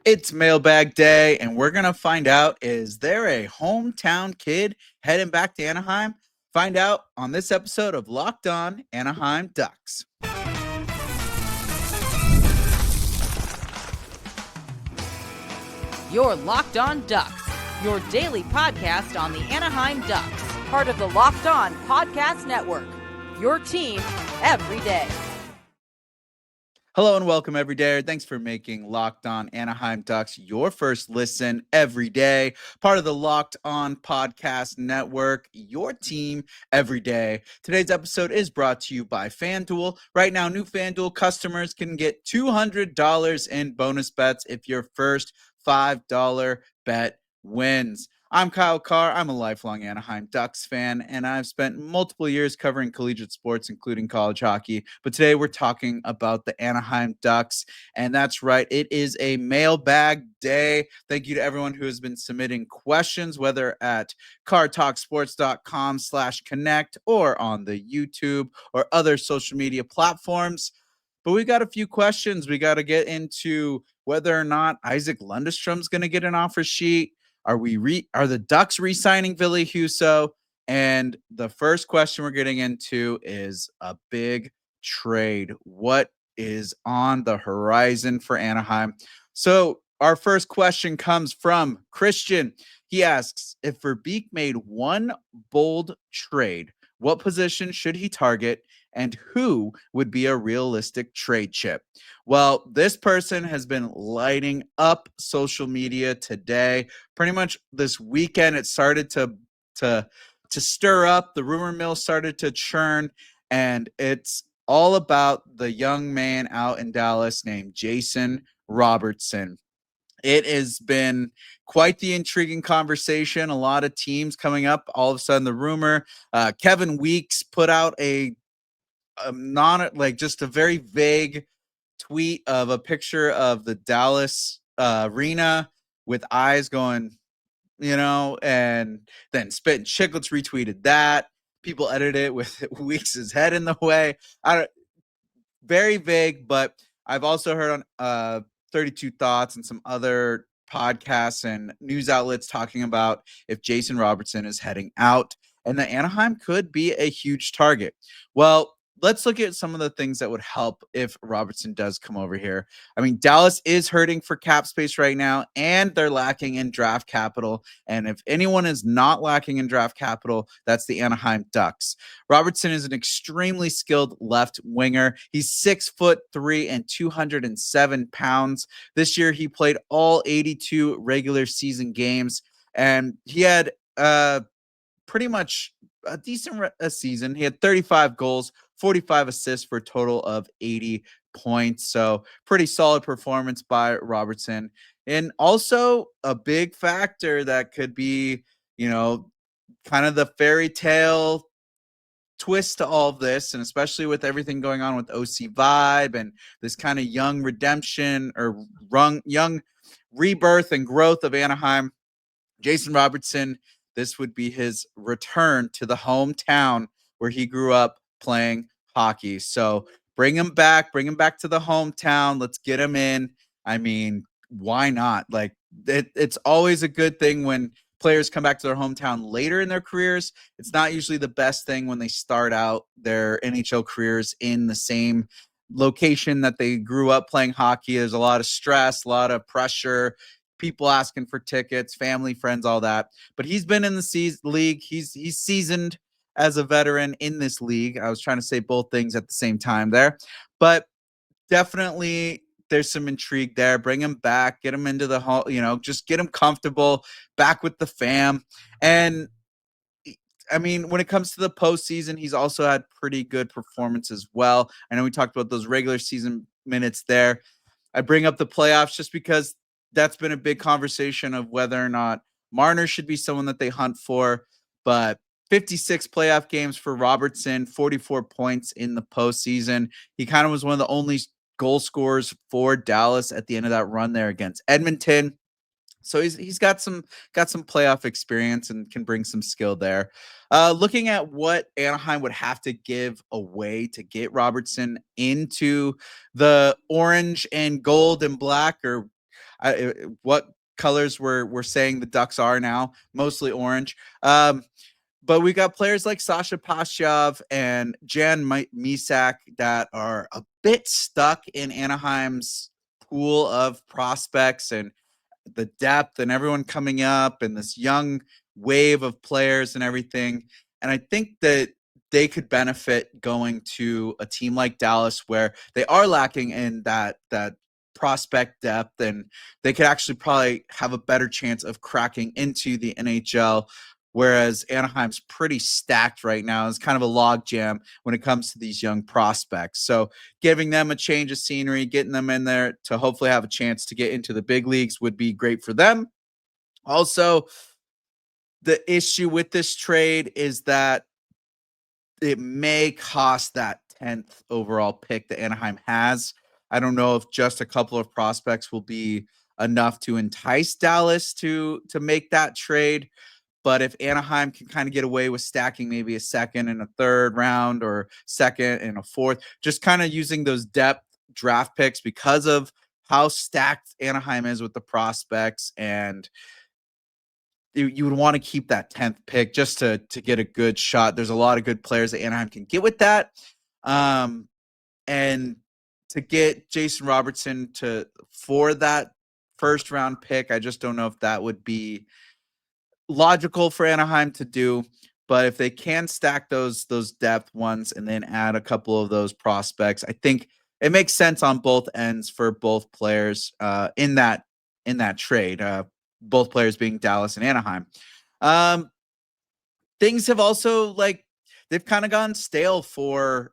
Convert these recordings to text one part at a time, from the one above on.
It's mailbag day, and we're going to find out, is there a hometown kid heading back to Anaheim? Find out on this episode of Locked On Anaheim Ducks. You're Locked On Ducks, your daily podcast on the Anaheim Ducks, part of the Locked On Podcast Network, your team every day. Hello and welcome every day. Thanks for making Locked On Anaheim Ducks your first listen every day. Part of the Locked On Podcast Network, your team every day. Today's episode is brought to you by FanDuel. Right now, new FanDuel customers can get $200 in bonus bets if your first $5 bet wins. I'm Kyle Carr. I'm a lifelong Anaheim Ducks fan, and I've spent multiple years covering collegiate sports, including college hockey. But today we're talking about the Anaheim Ducks, and that's right, it is a mailbag day. Thank you to everyone who has been submitting questions, whether at cardtalksports.com/connect or on the YouTube or other social media platforms. But we got a few questions. We got to get into whether or not Isac Lundeström's going to get an offer sheet. Are the Ducks re-signing Ville Husso? And the first question we're getting into is a big trade. What is on the horizon for Anaheim? So our first question comes from Christian. He asks, if Verbeek made one bold trade, what position should he target and who would be a realistic trade chip? Well, this person has been lighting up social media today. Pretty much this weekend, it started to stir up. The rumor mill started to churn, and it's all about the young man out in Dallas named Jason Robertson. It has been quite the intriguing conversation. A lot of teams coming up. All of a sudden, the rumor. Kevin Weeks put out a just a very vague tweet of a picture of the Dallas arena with eyes going, and then Spit and Chicklets retweeted that. People edited it with Weeks' head in the way. Very vague, but I've also heard on 32 Thoughts and some other podcasts and news outlets talking about if Jason Robertson is heading out and that Anaheim could be a huge target. Well, let's look at some of the things that would help if Robertson does come over here. I mean, Dallas is hurting for cap space right now, and they're lacking in draft capital. And if anyone is not lacking in draft capital, that's the Anaheim Ducks. Robertson is an extremely skilled left winger. He's 6'3" and 207 pounds. This year, he played all 82 regular season games, and he had pretty much a decent season. He had 35 goals, 45 assists for a total of 80 points. So pretty solid performance by Robertson. And also a big factor that could be, kind of the fairy tale twist to all of this, and especially with everything going on with OC Vibe and this kind of young redemption or young rebirth and growth of Anaheim. Jason Robertson, this would be his return to the hometown where he grew up playing hockey. So bring him back to the hometown. Let's get him in. I mean, why not? Like, it's always a good thing when players come back to their hometown later in their careers. It's not usually the best thing when they start out their NHL careers in the same location that they grew up playing hockey. There's a lot of stress, a lot of pressure, people asking for tickets, family, friends, all that. But he's been in the league. He's seasoned as a veteran in this league. I was trying to say both things at the same time there. But definitely there's some intrigue there. Bring him back, get him into the home, just get him comfortable back with the fam. And I mean, when it comes to the postseason, he's also had pretty good performance as well. I know we talked about those regular season minutes there. I bring up the playoffs just because that's been a big conversation of whether or not Marner should be someone that they hunt for. But 56 playoff games for Robertson, 44 points in the postseason. He kind of was one of the only goal scorers for Dallas at the end of that run there against Edmonton. So he's got some playoff experience and can bring some skill there. Looking at what Anaheim would have to give away to get Robertson into the orange and gold and black, or what colors we're saying the Ducks are now, mostly orange. But we got players like Sasha Pashov and Jan Misak that are a bit stuck in Anaheim's pool of prospects and the depth and everyone coming up and this young wave of players and everything. And I think that they could benefit going to a team like Dallas where they are lacking in that prospect depth, and they could actually probably have a better chance of cracking into the NHL. Whereas Anaheim's pretty stacked right now. It's kind of a logjam when it comes to these young prospects. So giving them a change of scenery, getting them in there to hopefully have a chance to get into the big leagues would be great for them. Also, the issue with this trade is that it may cost that 10th overall pick that Anaheim has. I don't know if just a couple of prospects will be enough to entice Dallas to make that trade. But if Anaheim can kind of get away with stacking maybe a second and a third round or second and a fourth, just kind of using those depth draft picks because of how stacked Anaheim is with the prospects, and you would want to keep that 10th pick just to get a good shot. There's a lot of good players that Anaheim can get with that. And to get Jason Robertson for that first round pick, I just don't know if that would be logical for Anaheim to do. But if they can stack those depth ones and then add a couple of those prospects, I think it makes sense on both ends for both players in that trade. Both players being Dallas and Anaheim. Things have also they've kind of gone stale for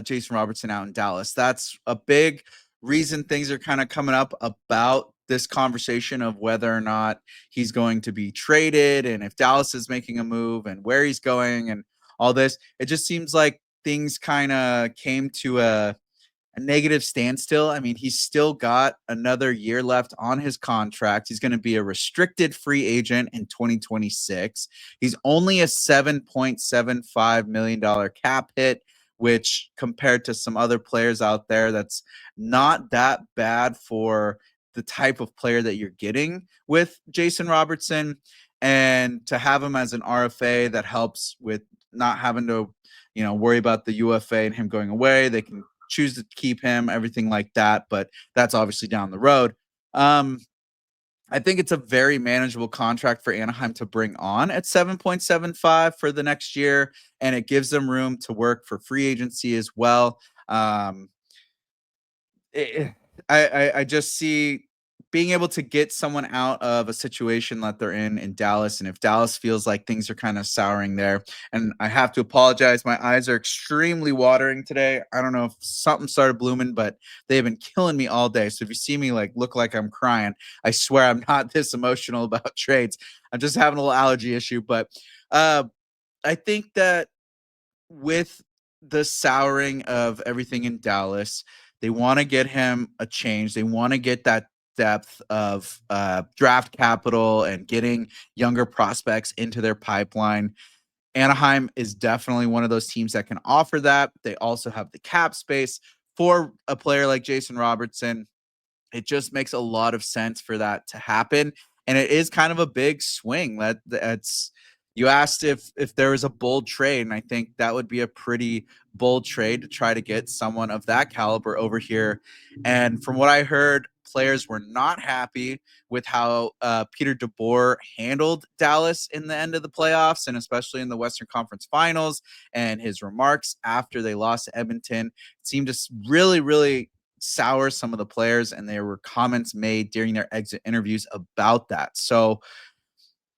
Jason Robertson out in Dallas. That's a big reason things are kind of coming up about this conversation of whether or not he's going to be traded and if Dallas is making a move and where he's going and all this. It just seems like things kind of came to a negative standstill. I mean, he's still got another year left on his contract. He's going to be a restricted free agent in 2026. He's only a $7.75 million cap hit, which compared to some other players out there, that's not that bad for the type of player that you're getting with Jason Robertson. And to have him as an RFA that helps with not having to, worry about the UFA and him going away. They can choose to keep him, everything like that, but that's obviously down the road. I think it's a very manageable contract for Anaheim to bring on at 7.75 for the next year, and it gives them room to work for free agency as well. I just see being able to get someone out of a situation that they're in Dallas, and if Dallas feels like things are kind of souring there, and I have to apologize, my eyes are extremely watering today. I don't know if something started blooming, but they've been killing me all day. So if you see me look like I'm crying, I swear I'm not this emotional about trades. I'm just having a little allergy issue. But I think that with the souring of everything in Dallas, they want to get him a change. They want to get that depth of draft capital and getting younger prospects into their pipeline. Anaheim is definitely one of those teams that can offer that. They also have the cap space for a player like Jason Robertson. It just makes a lot of sense for that to happen. And it is kind of a big swing. That's you asked if there was a bold trade, and I think that would be a pretty bold trade to try to get someone of that caliber over here. And from what I heard, players were not happy with how Peter DeBoer handled Dallas in the end of the playoffs, and especially in the Western Conference Finals. And his remarks after they lost to Edmonton seemed to really, really sour some of the players, and there were comments made during their exit interviews about that. So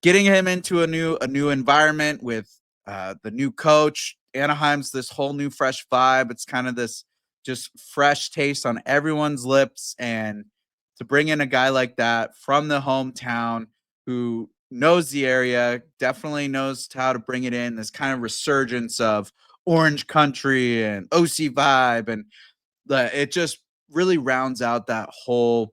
getting him into a new environment with the new coach, Anaheim's this whole new fresh vibe. It's kind of this just fresh taste on everyone's lips, and to bring in a guy like that from the hometown who knows the area, definitely knows how to bring it in, this kind of resurgence of Orange Country and OC vibe, and it just really rounds out that whole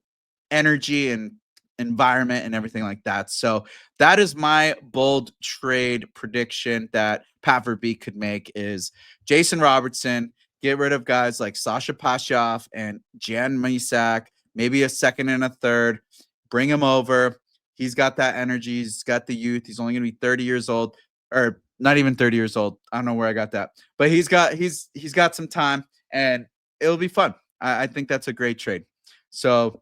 energy and environment and everything like that. So that is my bold trade prediction that Pat Verbeek could make is Jason Robertson, get rid of guys like Sasha Pashov and Jan Misak, maybe a second and a third. Bring him over. He's got that energy. He's got the youth. He's only going to be 30 years old, or not even 30 years old. I don't know where I got that, but he's got some time, and it'll be fun. I think that's a great trade. So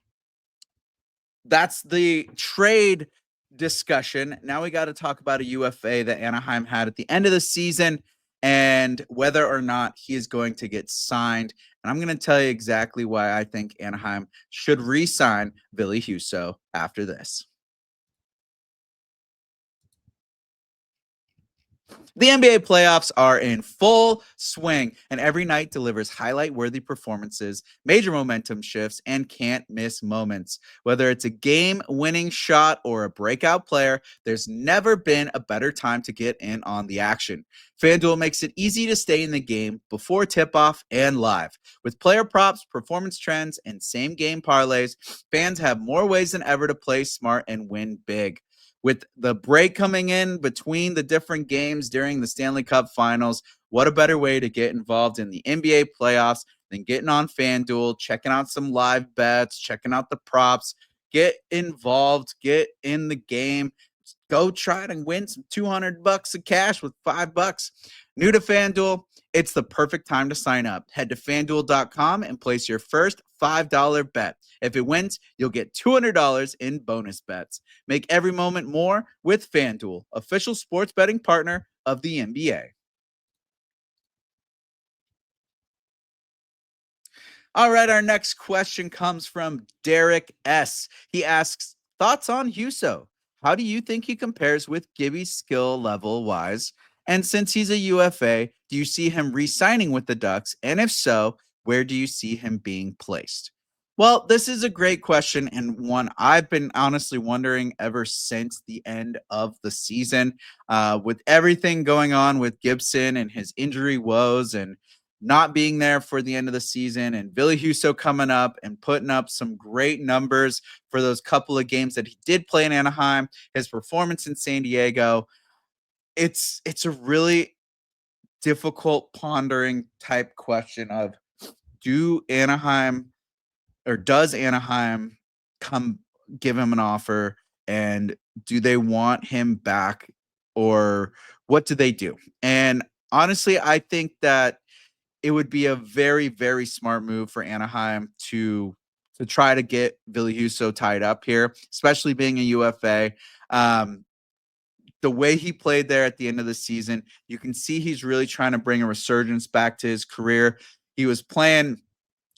that's the trade discussion. Now we got to talk about a UFA that Anaheim had at the end of the season and whether or not he is going to get signed. And I'm going to tell you exactly why I think Anaheim should re-sign Ville Husso after this. The NBA playoffs are in full swing, and every night delivers highlight-worthy performances, major momentum shifts, and can't-miss moments. Whether it's a game-winning shot or a breakout player, there's never been a better time to get in on the action. FanDuel makes it easy to stay in the game before tip-off and live. With player props, performance trends, and same-game parlays, fans have more ways than ever to play smart and win big. With the break coming in between the different games during the Stanley Cup Finals, what a better way to get involved in the NBA playoffs than getting on FanDuel, checking out some live bets, checking out the props, get involved, get in the game, go try to win some $200 of cash with $5. New to FanDuel, it's the perfect time to sign up. Head to FanDuel.com and place your first $5 bet. If it wins, you'll get $200 in bonus bets. Make every moment more with FanDuel, official sports betting partner of the NBA. All right, our next question comes from Derek S. He asks, thoughts on Husso? How do you think he compares with Gibby's skill level wise? And since he's a UFA, do you see him re-signing with the Ducks? And if so, where do you see him being placed? Well, this is a great question and one I've been honestly wondering ever since the end of the season. With everything going on with Gibson and his injury woes and not being there for the end of the season, and Ville Husso coming up and putting up some great numbers for those couple of games that he did play in Anaheim, his performance in San Diego. It's a really difficult pondering type question of does Anaheim come give him an offer, and do they want him back, or what do they do? And honestly, I think that it would be a very, very smart move for Anaheim to try to get Ville Husso tied up here, especially being a UFA. The way he played there at the end of the season, you can see he's really trying to bring a resurgence back to his career. He was playing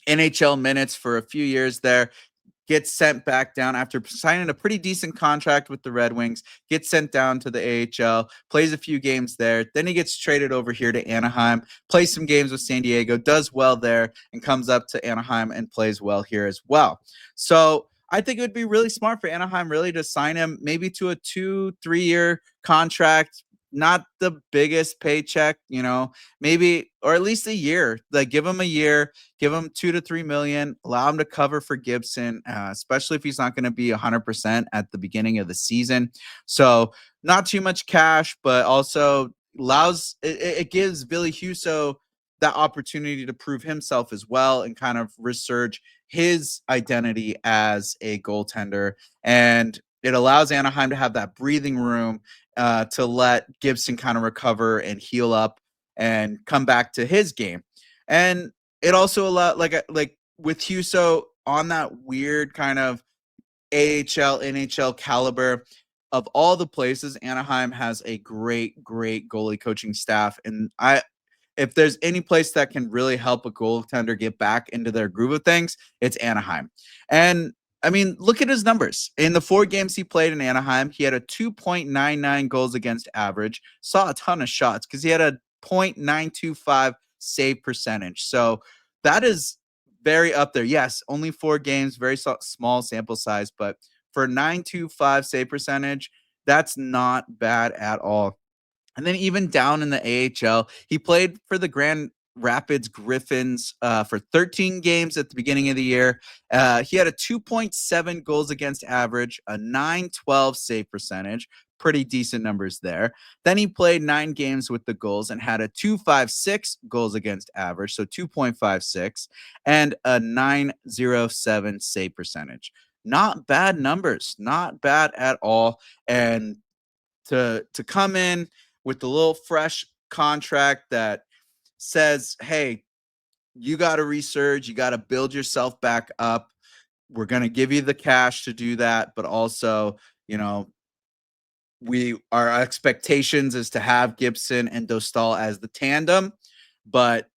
NHL minutes for a few years there, gets sent back down after signing a pretty decent contract with the Red Wings, gets sent down to the AHL, plays a few games there. Then he gets traded over here to Anaheim, plays some games with San Diego, does well there, and comes up to Anaheim and plays well here as well. So I think it would be really smart for Anaheim really to sign him maybe to a 2-3 year contract, not the biggest paycheck, maybe, or at least a year. Like, give him a year, give him 2 to 3 million, allow him to cover for Gibson, especially if he's not going to be 100% at the beginning of the season. So not too much cash, but also it gives Ville Husso that opportunity to prove himself as well and kind of resurge his identity as a goaltender. And it allows Anaheim to have that breathing room to let Gibson kind of recover and heal up and come back to his game. And it also allowed, like with Husso on that weird kind of AHL, NHL caliber, of all the places, Anaheim has a great goalie coaching staff. And if there's any place that can really help a goaltender get back into their groove of things, it's Anaheim. And I mean, look at his numbers. In the 4 games he played in Anaheim, he had a 2.99 goals against average, saw a ton of shots because he had a .925 save percentage. So that is very up there. Yes, only 4 games, very small sample size, but for 925 save percentage, that's not bad at all. And then even down in the AHL, he played for the Grand Rapids Griffins for 13 games at the beginning of the year. He had a 2.7 goals against average, a .912 save percentage, pretty decent numbers there. Then he played 9 games with the Gulls and had a 2.56 goals against average, so 2.56, and a 907 save percentage. Not bad numbers, not bad at all. And to come in with the little fresh contract that says, hey, you got to resurge, you got to build yourself back up. We're going to give you the cash to do that, but also, our expectations is to have Gibson and Dostal as the tandem. But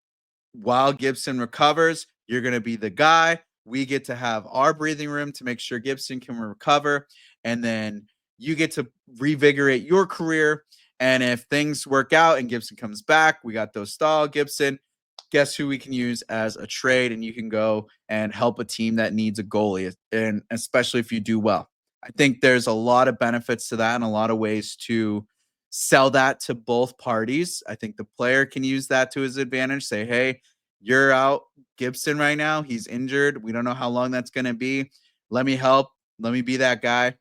while Gibson recovers, you're going to be the guy. We get to have our breathing room to make sure Gibson can recover. And then you get to revigorate your career. And if things work out and Gibson comes back, we got Dostal, Gibson. Guess who we can use as a trade, and you can go and help a team that needs a goalie, and especially if you do well. I think there's a lot of benefits to that and a lot of ways to sell that to both parties. I think the player can use that to his advantage. Say, hey, you're out Gibson right now. He's injured. We don't know how long that's going to be. Let me help. Let me be that guy.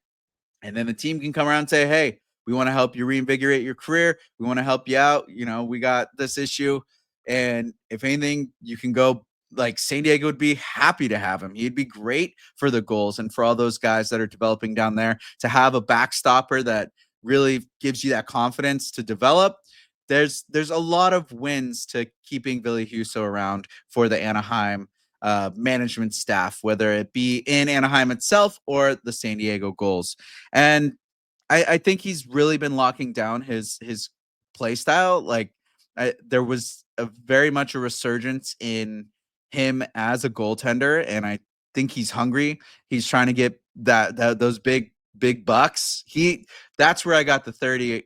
And then the team can come around and say, hey, we want to help you reinvigorate your career. We want to help you out. We got this issue. And if anything, you can go, like, San Diego would be happy to have him. He'd be great for the Gulls and for all those guys that are developing down there to have a backstopper that really gives you that confidence to develop. There's a lot of wins to keeping Ville Husso around for the Anaheim management staff, whether it be in Anaheim itself or the San Diego Gulls. And I think he's really been locking down his play style. Like, there was a very much a resurgence in him as a goaltender, and I think he's hungry. He's trying to get those big bucks. That's where I got the 30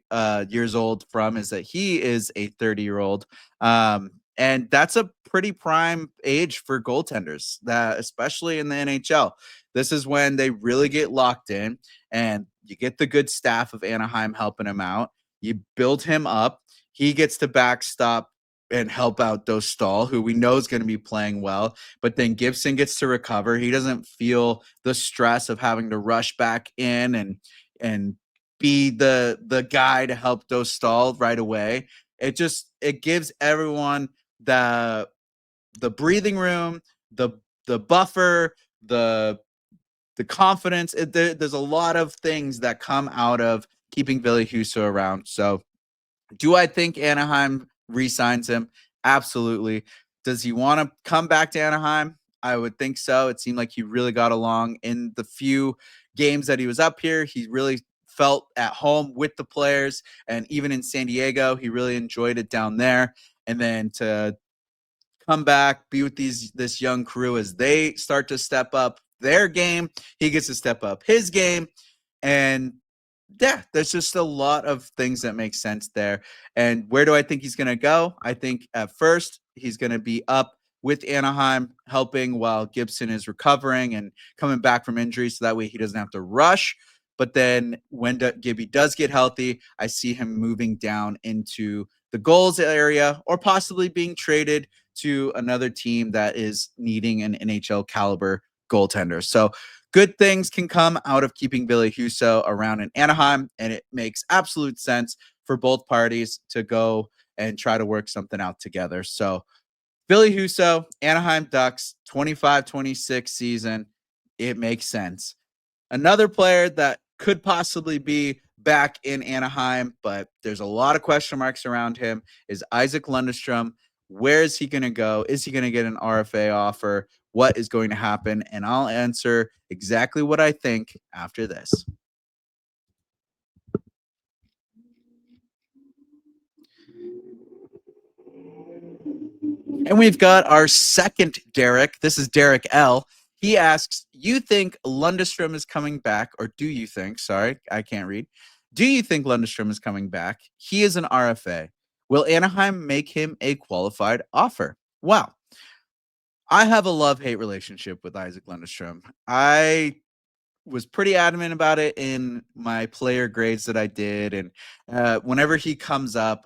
years old from, is that he is a 30-year-old. And that's a pretty prime age for goaltenders, that especially in the NHL. This is when they really get locked in, and you get the good staff of Anaheim helping him out. You build him up. He gets to backstop and help out Dostal, who we know is going to be playing well. But then Gibson gets to recover. He doesn't feel the stress of having to rush back in and be the guy to help Dostal right away. It gives everyone the breathing room, the buffer, the confidence. There's a lot of things that come out of keeping Ville Husso around. So do I think Anaheim re-signs him? Absolutely. Does he want to come back to Anaheim? I would think so. It seemed like he really got along in the few games that he was up here. He really felt at home with the players, and even in San Diego, he really enjoyed it down there. And then to come back, be with this young crew as they start to step up their game, he gets to step up his game. And yeah, there's just a lot of things that make sense there. And where do I think he's going to go? I think at first he's going to be up with Anaheim, helping while Gibson is recovering and coming back from injury, so that way he doesn't have to rush. But then when Gibby does get healthy, I see him moving down into the goals area, or possibly being traded to another team that is needing an NHL caliber goaltender. So good things can come out of keeping Ville Husso around in Anaheim, and it makes absolute sense for both parties to go and try to work something out together. So Ville Husso, Anaheim Ducks, 25-26 season, it makes sense. Another player that could possibly be back in Anaheim, but there's a lot of question marks around him, is Isac Lundeström. Where is he going to go? Is he going to get an RFA offer? What is going to happen? And I'll answer exactly what I think after this. And we've got our second Derek. This is Derek L. He asks, you think Lundeström is coming back, or do you think, sorry, I can't read. Do you think Lundeström is coming back? He is an RFA. Will Anaheim make him a qualified offer? Wow. I have a love-hate relationship with Isac Lundeström. I was pretty adamant about it in my player grades that I did. And whenever he comes up,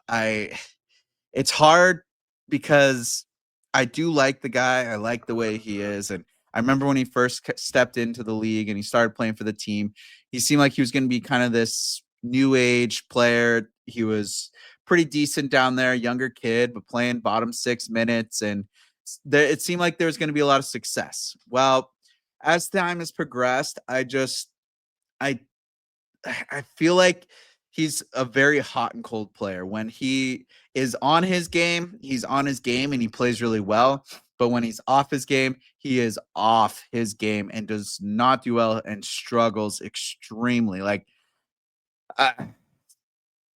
it's hard because I do like the guy. I like the way he is. And I remember when he first stepped into the league and he started playing for the team, he seemed like he was going to be kind of this new age player. He was pretty decent down there, younger kid, but playing bottom 6 minutes. And it seemed like there was going to be a lot of success. Well, as time has progressed, I I feel like he's a very hot and cold player. When he is on his game, he's on his game and he plays really well. But when he's off his game, he is off his game and does not do well and struggles extremely. Like,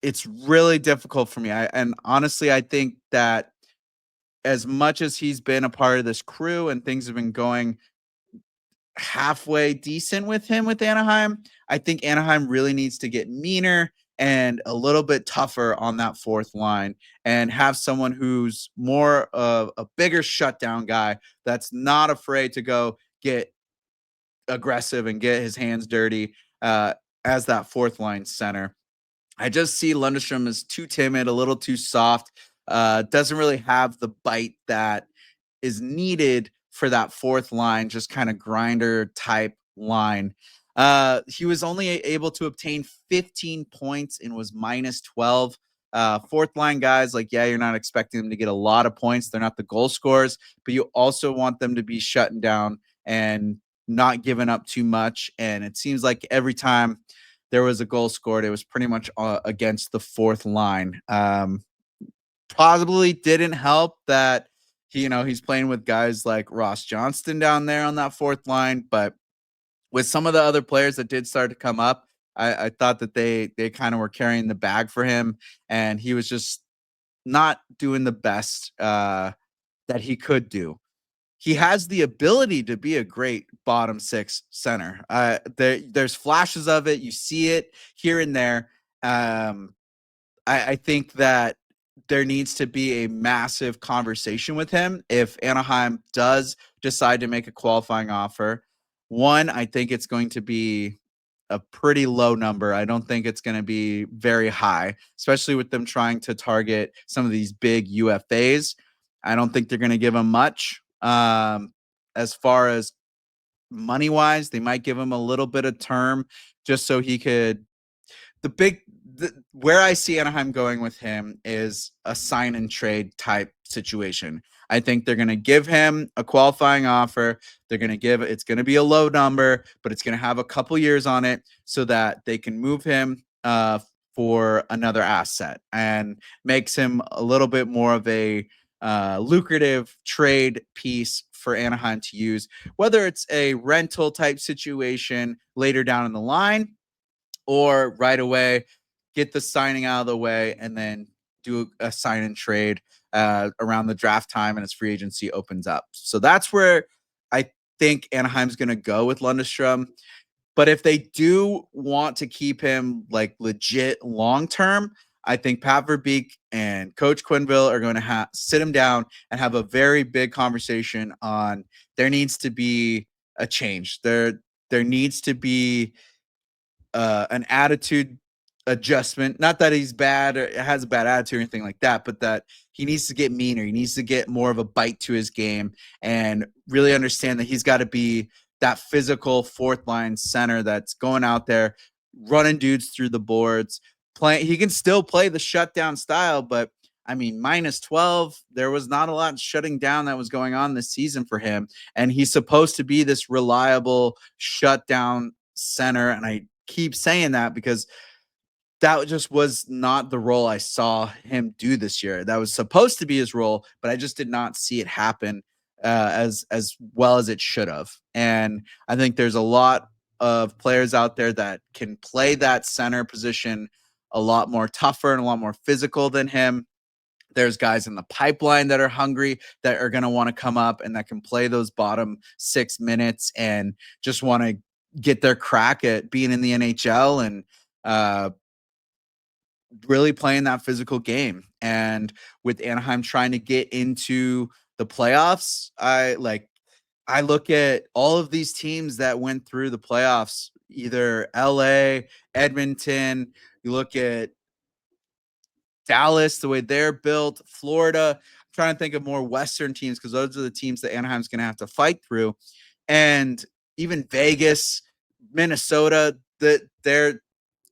it's really difficult for me. And honestly, I think that as much as he's been a part of this crew and things have been going halfway decent with him with Anaheim, I think Anaheim really needs to get meaner and a little bit tougher on that fourth line and have someone who's more of a bigger shutdown guy that's not afraid to go get aggressive and get his hands dirty as that fourth line center. I just see Lundeström as too timid, a little too soft, doesn't really have the bite that is needed for that fourth line, just kind of grinder type line. He was only able to obtain 15 points and was minus 12. Fourth line guys, like, yeah, you're not expecting them to get a lot of points. They're not the goal scorers, but you also want them to be shutting down and not giving up too much. And it seems like every time there was a goal scored, it was pretty much against the fourth line. Possibly didn't help that he's playing with guys like Ross Johnston down there on that fourth line, but with some of the other players that did start to come up, I thought that they kind of were carrying the bag for him, and he was just not doing the best that he could do. He has the ability to be a great bottom 6 center. There's flashes of it. You see it here and there. I think that there needs to be a massive conversation with him if Anaheim does decide to make a qualifying offer. One, I think it's going to be a pretty low number. I don't think it's going to be very high, especially with them trying to target some of these big UFAs. I don't think they're going to give him much. As far as money wise, they might give him a little bit of term just so he could. Where I see Anaheim going with him is a sign and trade type situation. I think they're going to give him a qualifying offer. It's going to be a low number, but it's going to have a couple years on it so that they can move him for another asset and makes him a little bit more of a lucrative trade piece for Anaheim to use, whether it's a rental type situation later down in the line or right away, get the signing out of the way, and then do a sign and trade around the draft time and his free agency opens up. So that's where I think Anaheim's going to go with Lundeström. But if they do want to keep him like legit long term, I think Pat Verbeek and Coach Quenneville are going to sit him down and have a very big conversation on there needs to be a change. There needs to be an attitude adjustment. Not that he's bad or has a bad attitude or anything like that, but that he needs to get meaner. He needs to get more of a bite to his game and really understand that he's got to be that physical fourth line center that's going out there, running dudes through the boards. He can still play the shutdown style, but I mean, minus 12, there was not a lot shutting down that was going on this season for him. And he's supposed to be this reliable shutdown center. And I keep saying that because that just was not the role I saw him do this year. That was supposed to be his role, but I just did not see it happen as well as it should have. And I think there's a lot of players out there that can play that center position a lot more tougher and a lot more physical than him. There's guys in the pipeline that are hungry, that are going to want to come up and that can play those bottom 6 minutes and just want to get their crack at being in the NHL and really playing that physical game. And with Anaheim trying to get into the playoffs, I look at all of these teams that went through the playoffs, either LA, Edmonton, you look at Dallas, the way they're built, Florida. I'm trying to think of more Western teams because those are the teams that Anaheim's going to have to fight through. And even Vegas, Minnesota, that they're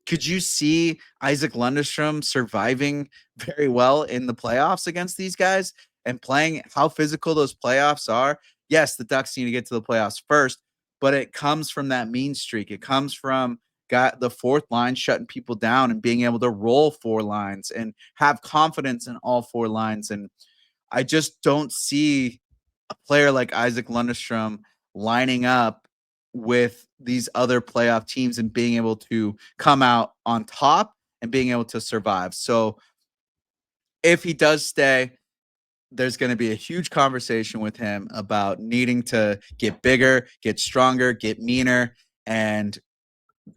could you see Isac Lundeström surviving very well in the playoffs against these guys and playing how physical those playoffs are? Yes, the Ducks need to get to the playoffs first, but it comes from that mean streak. It comes from got the fourth line shutting people down and being able to roll four lines and have confidence in all four lines. And I just don't see a player like Isac Lundeström lining up with these other playoff teams and being able to come out on top and being able to survive. So if he does stay, there's going to be a huge conversation with him about needing to get bigger, get stronger, get meaner. And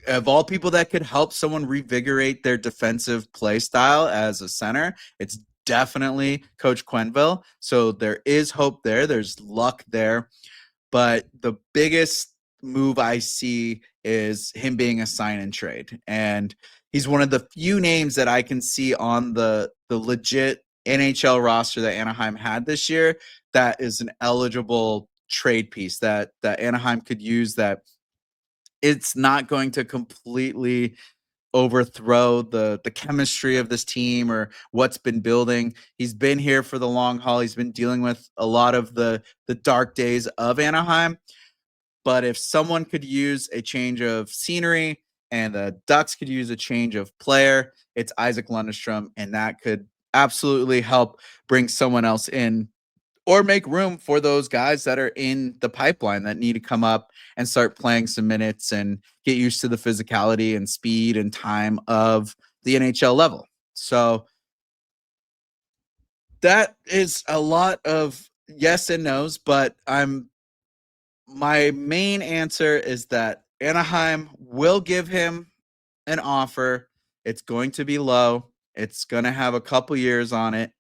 of all people that could help someone revigorate their defensive play style as a center, it's definitely Coach Quenneville. So there is hope there. There's luck there. But the biggest move I see is him being a sign and trade. And he's one of the few names that I can see on the legit NHL roster that Anaheim had this year that is an eligible trade piece that Anaheim could use, that it's not going to completely overthrow the chemistry of this team or what's been building. He's been here for the long haul. He's been dealing with a lot of the dark days of Anaheim. But if someone could use a change of scenery and the Ducks could use a change of player, it's Isac Lundeström, and that could absolutely help bring someone else in or make room for those guys that are in the pipeline that need to come up and start playing some minutes and get used to the physicality and speed and time of the NHL level. So that is a lot of yes and no's, but my main answer is that Anaheim will give him an offer. It's going to be low. It's going to have a couple years on it,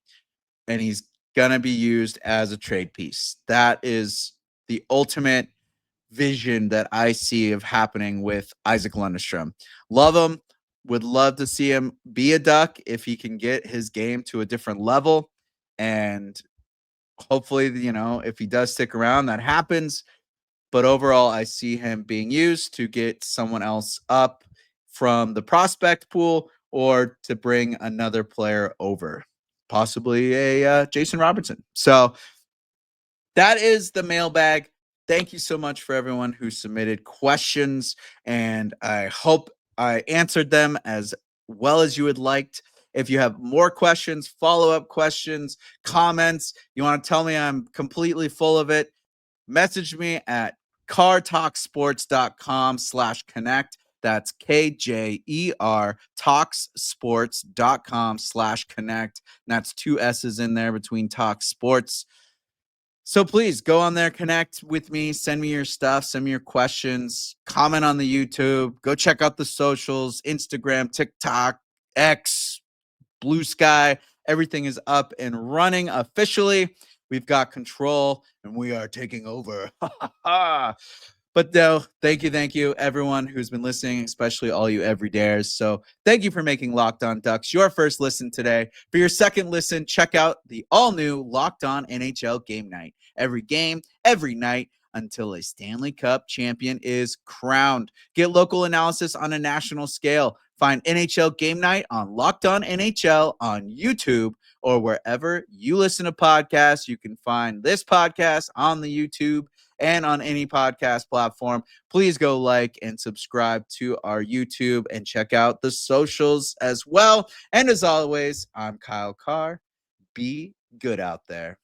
and he's going to be used as a trade piece. That is the ultimate vision that I see of happening with Isac Lundeström. Love him. Would love to see him be a Duck if he can get his game to a different level. And hopefully, if he does stick around, that happens. But overall, I see him being used to get someone else up from the prospect pool or to bring another player over, possibly a Jason Robertson. So that is the mailbag. Thank you so much for everyone who submitted questions, and I hope I answered them as well as you would liked. If you have more questions, follow-up questions, comments, you want to tell me I'm completely full of it, message me at cartalksports.com/connect. That's KJER talksports.com/connect. And that's 2 S's in there between Talk Sports. So please go on there, connect with me, send me your stuff, send me your questions, comment on the YouTube, go check out the socials, Instagram, TikTok, X, Blue Sky. Everything is up and running officially. We've got control and we are taking over. But no, thank you, everyone who's been listening, especially all you everydayers. So thank you for making Locked On Ducks your first listen today. For your second listen, check out the all-new Locked On NHL Game Night. Every game, every night, until a Stanley Cup champion is crowned. Get local analysis on a national scale. Find NHL Game Night on Locked On NHL on YouTube or wherever you listen to podcasts. You can find this podcast on the YouTube and on any podcast platform. Please go like and subscribe to our YouTube and check out the socials as well. And as always, I'm Kyle Carr. Be good out there.